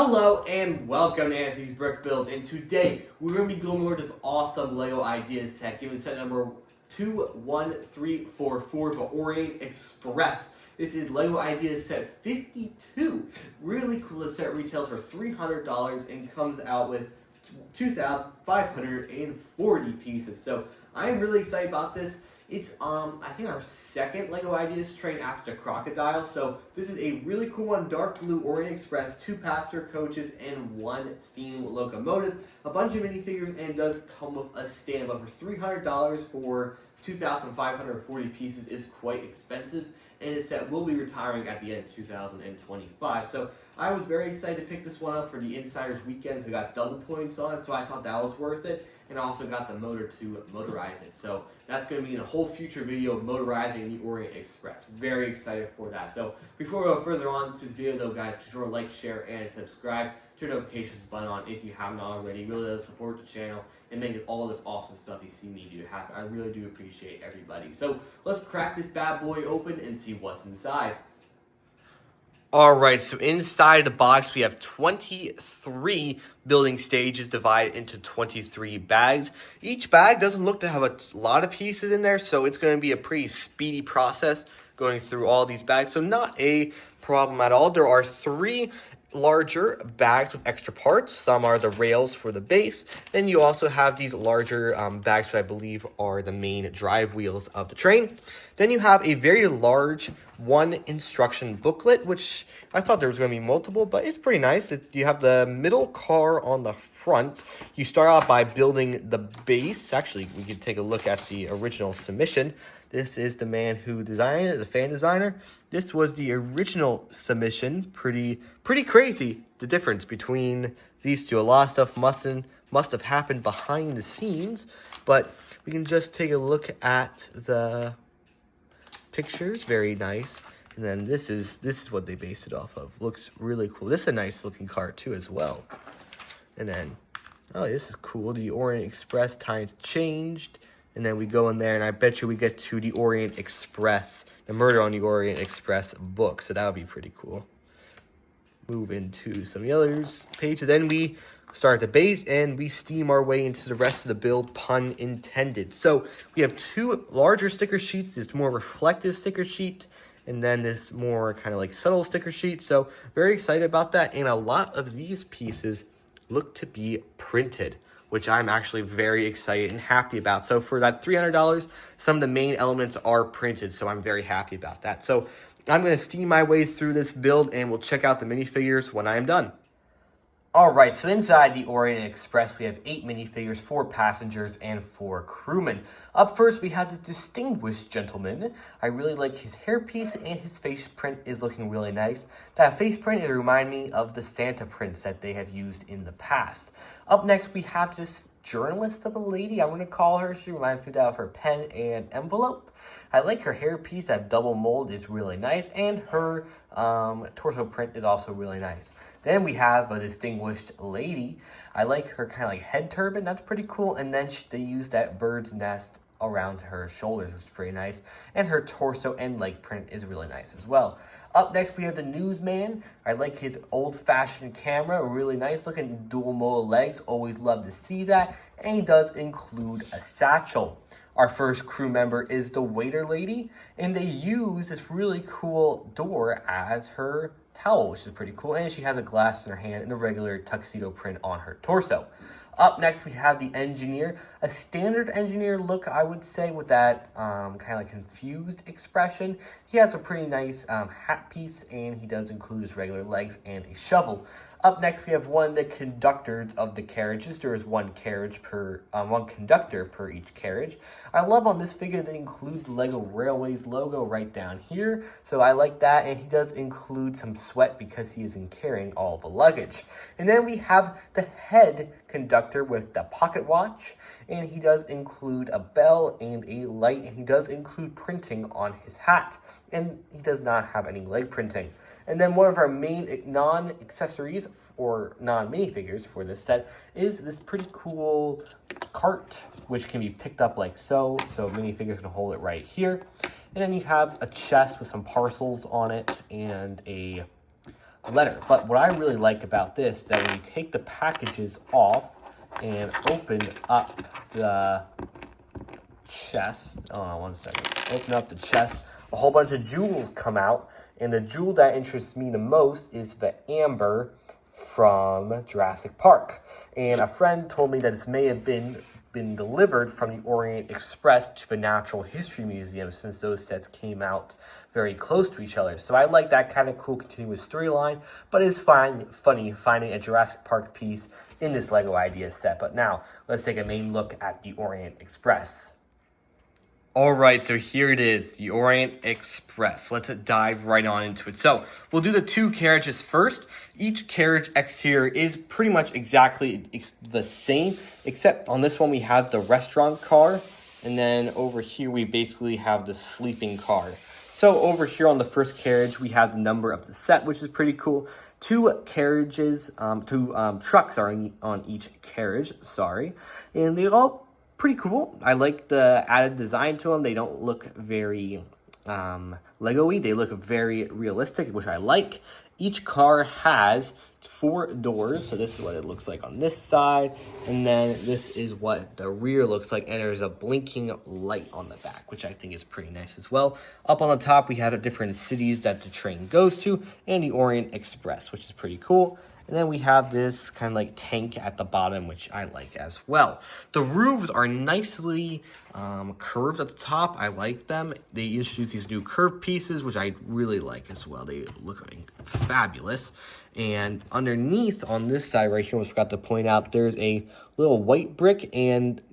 Hello and welcome to Anthony's Brick Builds, and today we're going to be going over this awesome LEGO Ideas set, given set number 21344 for Orient Express. This is LEGO Ideas set 52. Really cool. This set retails for $300 and comes out with 2,540 pieces. So I'm really excited about this. It's I think our second LEGO Ideas train after the Crocodile. So this is a really cool one, dark blue Orient Express, 2 passenger coaches, and 1 steam locomotive. A bunch of minifigures, and does come with a stand. But for $300 for 2,540 pieces is quite expensive, and this set will be retiring at the end of 2025. So I was very excited to pick this one up for the Insiders Weekend. So we got double points on it, so I thought that was worth it. And I also got the motor to motorize it. So that's going to be in a whole future video of motorizing the Orient Express. Very excited for that. So before we go further on to this video though, guys, be sure to like, share, and subscribe. Turn notifications button on if you haven't already. It really does support the channel and make all this awesome stuff you see me do happen. I really do appreciate everybody. So let's crack this bad boy open and see what's inside. Alright, so inside the box we have 23 building stages divided into 23 bags. Each bag doesn't look to have a lot of pieces in there, so it's going to be a pretty speedy process going through all these bags. So not a problem at all. There are 3 larger bags with extra parts. Some are the rails for the base. Then you also have these larger bags that I believe are the main drive wheels of the train. Then you have a very large 1 instruction booklet, which I thought there was going to be multiple, but it's pretty nice. You have the middle car on the front. You start out by building the base. Actually, we can take a look at the original submission. This is the man who designed it, the fan designer. This was the original submission. Pretty crazy, the difference between these two. A lot of stuff must have happened behind the scenes, but we can just take a look at the pictures. Very nice. And then this is what they based it off of. Looks really cool. This is a nice looking car too as well. And then, oh, this is cool. The Orient Express times changed. And then we go in there, and I bet you we get to the Orient Express, the Murder on the Orient Express book. So that would be pretty cool. Move into some of the others pages. Then we start the base, and we steam our way into the rest of the build, pun intended. So we have 2 larger sticker sheets. This more reflective sticker sheet, and then this more kind of like subtle sticker sheet. So very excited about that. And a lot of these pieces look to be printed, which I'm actually very excited and happy about. So for that $300, some of the main elements are printed, so I'm very happy about that. So I'm going to steam my way through this build, and we'll check out the minifigures when I am done. Alright, so inside the Orient Express, we have 8 minifigures, 4 passengers, and 4 crewmen. Up first, we have this distinguished gentleman. I really like his hairpiece, and his face print is looking really nice. That face print, it reminds me of the Santa prints that they have used in the past. Up next, we have this journalist of a lady, I'm going to call her. She reminds me of her pen and envelope. I like her hairpiece. That double mold is really nice, and her torso print is also really nice. Then we have a distinguished lady. I like her kind of like head turban. That's pretty cool. And then they use that bird's nest around her shoulders, which is pretty nice. And her torso and leg print is really nice as well. Up next, we have the newsman. I like his old-fashioned camera. Really nice looking dual molded legs. Always love to see that. And he does include a satchel. Our first crew member is the waiter lady, and they use this really cool door as her towel, which is pretty cool. And she has a glass in her hand and a regular tuxedo print on her torso. Up next, we have the engineer, a standard engineer look, I would say, with that kind of like confused expression. He has a pretty nice hat piece, and he does include his regular legs and a shovel. Up next, we have one of the conductors of the carriages. There is one conductor per each carriage. I love on this figure they include the LEGO Railways logo right down here. So I like that, and he does include some sweat because he isn't carrying all the luggage. And then we have the head conductor with the pocket watch, and he does include a bell and a light, and he does include printing on his hat, and he does not have any leg printing. And then one of our main non-accessories or non-minifigures for this set is this pretty cool cart, which can be picked up like so. So minifigures can hold it right here. And then you have a chest with some parcels on it and a letter. But what I really like about this is that when you take the packages off and open up the chest, hold on one second, open up the chest, a whole bunch of jewels come out, and the jewel that interests me the most is the amber from Jurassic Park. And a friend told me that this may have been delivered from the Orient Express to the Natural History Museum, since those sets came out very close to each other. So I like that kind of cool continuous storyline, but it's funny finding a Jurassic Park piece in this LEGO Ideas set. But now, let's take a main look at the Orient Express. All right, so here it is, the Orient Express. Let's dive right on into it. So we'll do the two carriages first. Each carriage exterior is pretty much exactly the same, except on this one we have the restaurant car, and then over here we basically have the sleeping car. So over here on the first carriage, we have the number of the set, which is pretty cool. Two carriages, trucks are on each carriage, and they all pretty cool. I like the added design to them. They don't look very Lego-y. They look very realistic, which I like. Each car has 4 doors. So this is what it looks like on this side. And then this is what the rear looks like. And there's a blinking light on the back, which I think is pretty nice as well. Up on the top, we have the different cities that the train goes to and the Orient Express, which is pretty cool. And then we have this kind of like tank at the bottom, which I like as well. The roofs are nicely curved at the top. I like them. They introduced these new curved pieces, which I really like as well. They look fabulous. And underneath on this side right here, I forgot to point out, there's a little white brick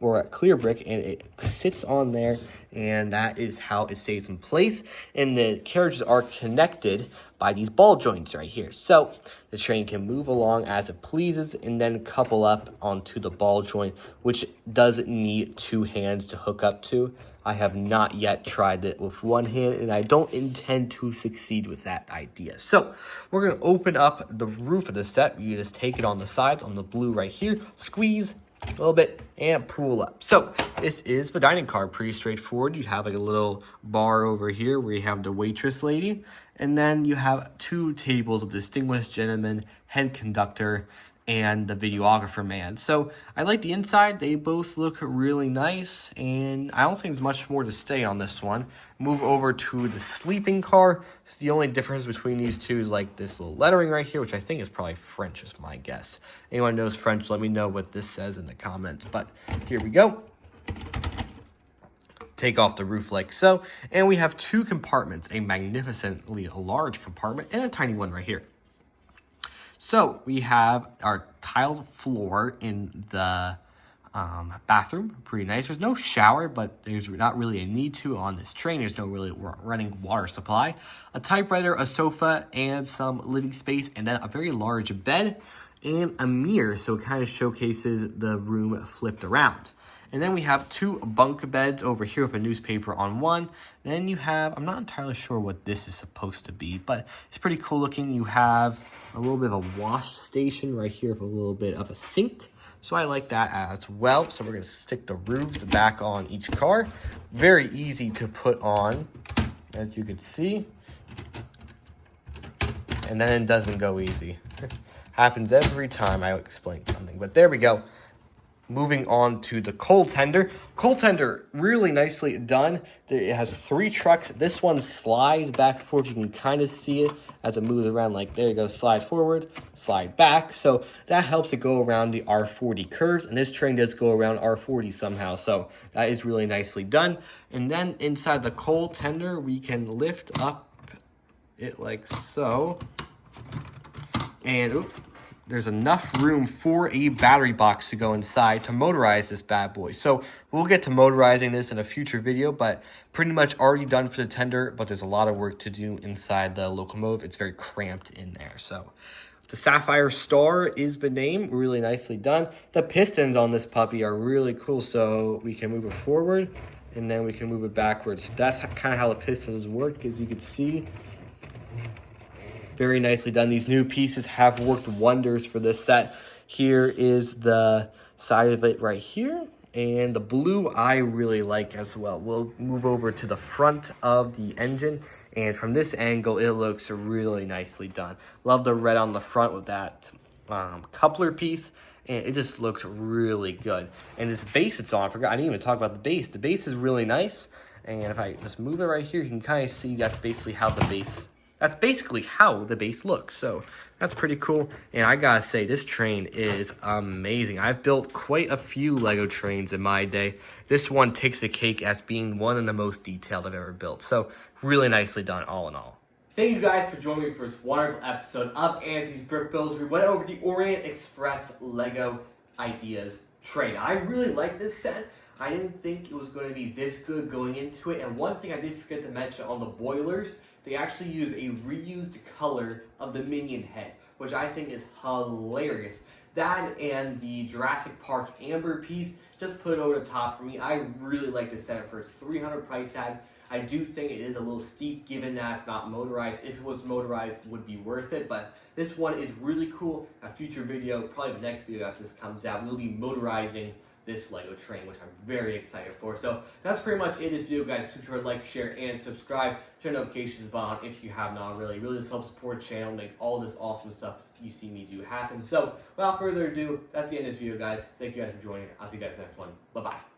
or a clear brick, and it sits on there, and that is how it stays in place. And the carriages are connected by these ball joints right here. So the train can move along as it pleases and then couple up onto the ball joint, which does need 2 hands to hook up to. I have not yet tried it with 1 hand, and I don't intend to succeed with that idea. So we're going to open up the roof of the set. You just take it on the sides, on the blue right here, squeeze a little bit, and pull up. So this is the dining car. Pretty straightforward. You have like a little bar over here where you have the waitress lady, and then you have 2 tables of distinguished gentlemen, head conductor, and the videographer man. So I like the inside. They both look really nice, and I don't think there's much more to say on this one. Move over to the sleeping car. So the only difference between these two is like this little lettering right here, which I think is probably French, is my guess. Anyone knows French, let me know what this says in the comments. But here we go. Take off the roof like so, and we have 2 compartments, a magnificently large compartment and a tiny one right here. So we have our tiled floor in the bathroom, pretty nice. There's no shower, but there's not really a need to on this train. There's no really running water supply. A typewriter, a sofa, and some living space, and then a very large bed and a mirror, so it kind of showcases the room flipped around. And then we have 2 bunk beds over here with a newspaper on one. Then you have, I'm not entirely sure what this is supposed to be, but it's pretty cool looking. You have a little bit of a wash station right here with a little bit of a sink. So I like that as well. So we're going to stick the roofs back on each car. Very easy to put on, as you can see. And then it doesn't go easy. Happens every time I explain something. But there we go. Moving on to the coal tender. Coal tender, really nicely done. It has 3 trucks. This one slides back and forth. You can kind of see it as it moves around. Like, there you go, slide forward, slide back. So that helps it go around the R40 curves. And this train does go around R40 somehow. So that is really nicely done. And then inside the coal tender, we can lift up it like so. And, there's enough room for a battery box to go inside to motorize this bad boy. So we'll get to motorizing this in a future video, but pretty much already done for the tender, but there's a lot of work to do inside the locomotive. It's very cramped in there. So the Sapphire Star is the name, really nicely done. The pistons on this puppy are really cool, so we can move it forward and then we can move it backwards. That's kind of how the pistons work, as you can see. Very nicely done. These new pieces have worked wonders for this set. Here is the side of it right here. And the blue I really like as well. We'll move over to the front of the engine, and from this angle, it looks really nicely done. Love the red on the front with that coupler piece, and it just looks really good. And this base it's on, I didn't even talk about the base. The base is really nice, and if I just move it right here, you can kind of see that's basically how the base looks. So that's pretty cool. And I gotta say, this train is amazing. I've built quite a few Lego trains in my day. This one takes the cake as being one of the most detailed I've ever built. So really nicely done all in all. Thank you guys for joining me for this wonderful episode of Anthony's Brick Builds. We went over the Orient Express Lego Ideas train. I really like this set. I didn't think it was going to be this good going into it. And one thing I did forget to mention on the boilers, they actually use a reused color of the minion head, which I think is hilarious. That and the Jurassic Park amber piece just put it over the top for me. I really like this setup for its $300 price tag. I do think it is a little steep given that it's not motorized. If it was motorized, it would be worth it, but this one is really cool. A future video, probably the next video after this comes out, we'll be motorizing this Lego train, which I'm very excited for. So that's pretty much it this video, guys. Please sure to like, share, and subscribe. Turn notifications on if you have not already. Really just helps support the channel, make all this awesome stuff you see me do happen. So without further ado, that's the end of this video, guys. Thank you guys for joining. I'll see you guys next one. Bye-bye.